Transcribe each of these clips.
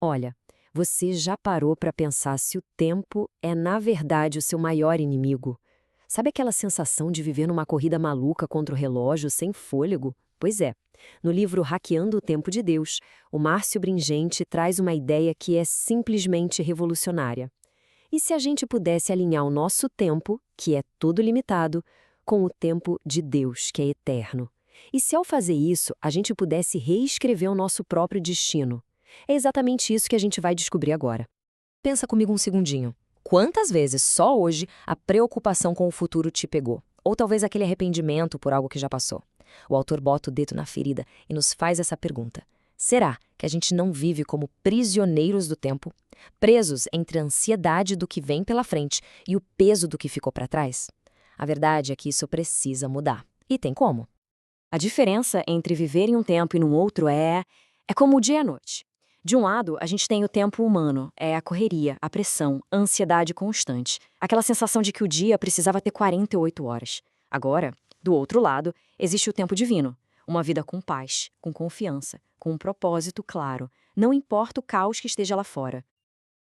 Olha, você já parou para pensar se o tempo é, na verdade, o seu maior inimigo? Sabe aquela sensação de viver numa corrida maluca contra o relógio sem fôlego? Pois é. No livro Hackeando o Tempo de Deus, o Márcio Bringente traz uma ideia que é simplesmente revolucionária. E se a gente pudesse alinhar o nosso tempo, que é todo limitado, com o tempo de Deus, que é eterno? E se ao fazer isso, a gente pudesse reescrever o nosso próprio destino? É exatamente isso que a gente vai descobrir agora. Pensa comigo um segundinho. Quantas vezes só hoje a preocupação com o futuro te pegou? Ou talvez aquele arrependimento por algo que já passou? O autor bota o dedo na ferida e nos faz essa pergunta. Será que a gente não vive como prisioneiros do tempo, presos entre a ansiedade do que vem pela frente e o peso do que ficou para trás? A verdade é que isso precisa mudar. E tem como. A diferença entre viver em um tempo e num outro é como o dia e a noite. De um lado, a gente tem o tempo humano, é a correria, a pressão, a ansiedade constante, aquela sensação de que o dia precisava ter 48 horas. Agora, do outro lado, existe o tempo divino, uma vida com paz, com confiança, com um propósito claro, não importa o caos que esteja lá fora.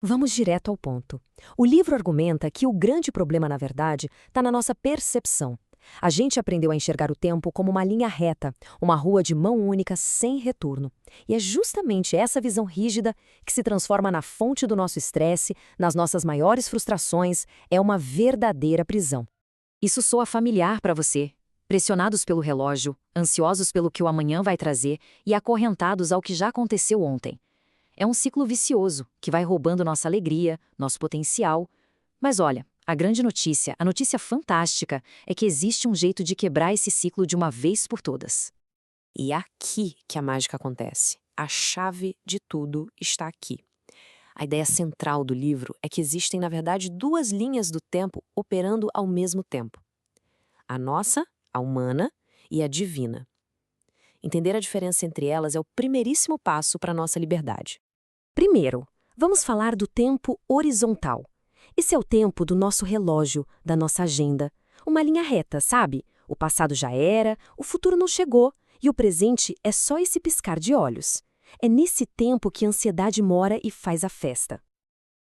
Vamos direto ao ponto. O livro argumenta que o grande problema, na verdade, está na nossa percepção. A gente aprendeu a enxergar o tempo como uma linha reta, uma rua de mão única sem retorno. E é justamente essa visão rígida que se transforma na fonte do nosso estresse, nas nossas maiores frustrações, é uma verdadeira prisão. Isso soa familiar para você? Pressionados pelo relógio, ansiosos pelo que o amanhã vai trazer e acorrentados ao que já aconteceu ontem. É um ciclo vicioso que vai roubando nossa alegria, nosso potencial. Mas olha, a grande notícia, a notícia fantástica, é que existe um jeito de quebrar esse ciclo de uma vez por todas. E é aqui que a mágica acontece. A chave de tudo está aqui. A ideia central do livro é que existem, na verdade, duas linhas do tempo operando ao mesmo tempo. A nossa, a humana, e a divina. Entender a diferença entre elas é o primeiríssimo passo para a nossa liberdade. Primeiro, vamos falar do tempo horizontal. Esse é o tempo do nosso relógio, da nossa agenda. Uma linha reta, sabe? O passado já era, o futuro não chegou e o presente é só esse piscar de olhos. É nesse tempo que a ansiedade mora e faz a festa.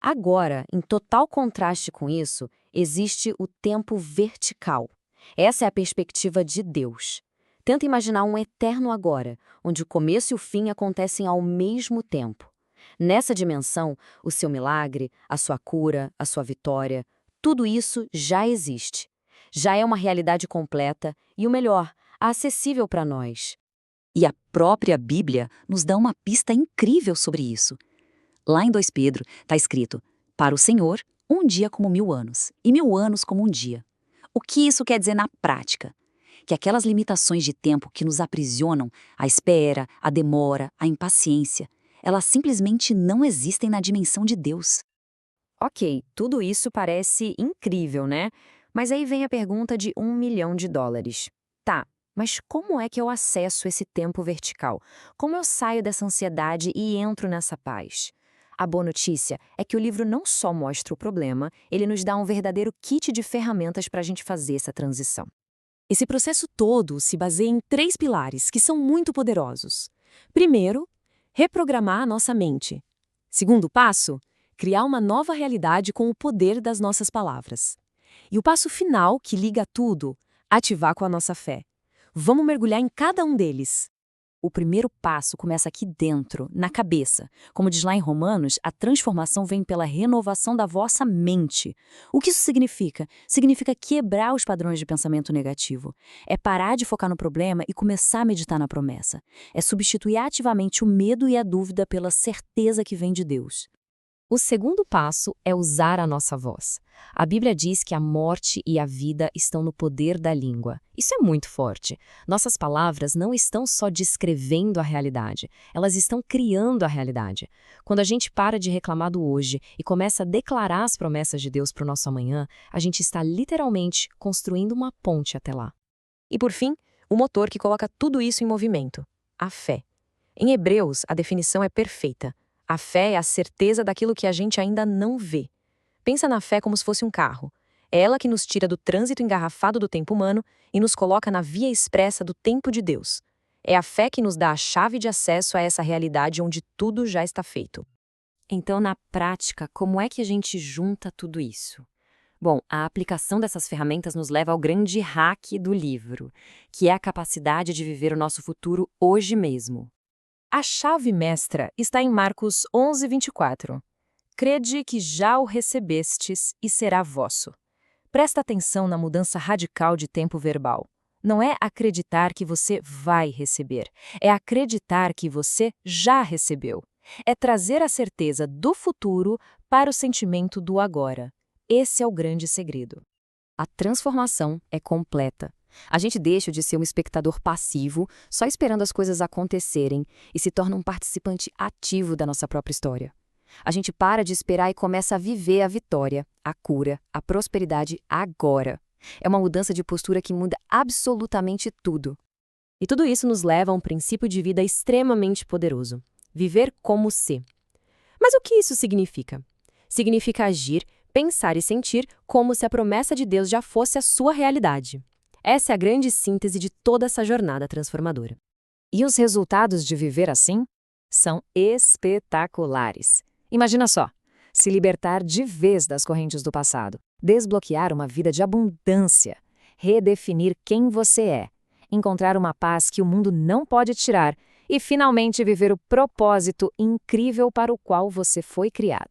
Agora, em total contraste com isso, existe o tempo vertical. Essa é a perspectiva de Deus. Tenta imaginar um eterno agora, onde o começo e o fim acontecem ao mesmo tempo. Nessa dimensão, o seu milagre, a sua cura, a sua vitória, tudo isso já existe. Já é uma realidade completa e, o melhor, acessível para nós. E a própria Bíblia nos dá uma pista incrível sobre isso. Lá em 2 Pedro está escrito: para o Senhor, um dia como 1000 anos, e 1000 anos como um dia. O que isso quer dizer na prática? Que aquelas limitações de tempo que nos aprisionam, a espera, a demora, a impaciência, elas simplesmente não existem na dimensão de Deus. Ok, tudo isso parece incrível, né? Mas aí vem a pergunta de US$ 1 milhão. Tá, mas como é que eu acesso esse tempo vertical? Como eu saio dessa ansiedade e entro nessa paz? A boa notícia é que o livro não só mostra o problema, ele nos dá um verdadeiro kit de ferramentas para a gente fazer essa transição. Esse processo todo se baseia em 3 pilares que são muito poderosos. Primeiro, reprogramar a nossa mente. Segundo passo, criar uma nova realidade com o poder das nossas palavras. E o passo final, que liga tudo, ativar com a nossa fé. Vamos mergulhar em cada um deles. O primeiro passo começa aqui dentro, na cabeça. Como diz lá em Romanos, a transformação vem pela renovação da vossa mente. O que isso significa? Significa quebrar os padrões de pensamento negativo. É parar de focar no problema e começar a meditar na promessa. É substituir ativamente o medo e a dúvida pela certeza que vem de Deus. O segundo passo é usar a nossa voz. A Bíblia diz que a morte e a vida estão no poder da língua. Isso é muito forte. Nossas palavras não estão só descrevendo a realidade, elas estão criando a realidade. Quando a gente para de reclamar do hoje e começa a declarar as promessas de Deus para o nosso amanhã, a gente está literalmente construindo uma ponte até lá. E por fim, o motor que coloca tudo isso em movimento: a fé. Em Hebreus, a definição é perfeita. A fé é a certeza daquilo que a gente ainda não vê. Pensa na fé como se fosse um carro. É ela que nos tira do trânsito engarrafado do tempo humano e nos coloca na via expressa do tempo de Deus. É a fé que nos dá a chave de acesso a essa realidade onde tudo já está feito. Então, na prática, como é que a gente junta tudo isso? Bom, a aplicação dessas ferramentas nos leva ao grande hack do livro, que é a capacidade de viver o nosso futuro hoje mesmo. A chave mestra está em Marcos 11:24. Crede que já o recebestes e será vosso. Presta atenção na mudança radical de tempo verbal. Não é acreditar que você vai receber, é acreditar que você já recebeu. É trazer a certeza do futuro para o sentimento do agora. Esse é o grande segredo. A transformação é completa. A gente deixa de ser um espectador passivo, só esperando as coisas acontecerem, e se torna um participante ativo da nossa própria história. A gente para de esperar e começa a viver a vitória, a cura, a prosperidade agora. É uma mudança de postura que muda absolutamente tudo. E tudo isso nos leva a um princípio de vida extremamente poderoso: viver como se. Mas o que isso significa? Significa agir, pensar e sentir como se a promessa de Deus já fosse a sua realidade. Essa é a grande síntese de toda essa jornada transformadora. E os resultados de viver assim? São espetaculares. Imagina só, se libertar de vez das correntes do passado, desbloquear uma vida de abundância, redefinir quem você é, encontrar uma paz que o mundo não pode tirar e finalmente viver o propósito incrível para o qual você foi criado.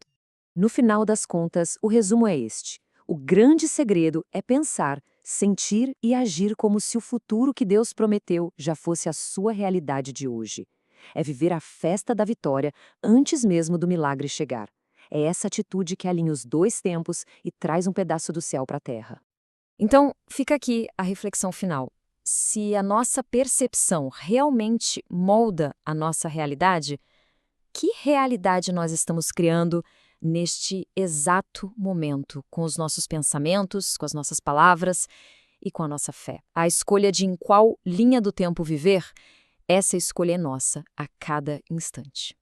No final das contas, o resumo é este. O grande segredo é pensar, sentir e agir como se o futuro que Deus prometeu já fosse a sua realidade de hoje. É viver a festa da vitória antes mesmo do milagre chegar. É essa atitude que alinha os dois tempos e traz um pedaço do céu para a terra. Então, fica aqui a reflexão final. Se a nossa percepção realmente molda a nossa realidade, que realidade nós estamos criando neste exato momento, com os nossos pensamentos, com as nossas palavras e com a nossa fé? A escolha de em qual linha do tempo viver, essa escolha é nossa a cada instante.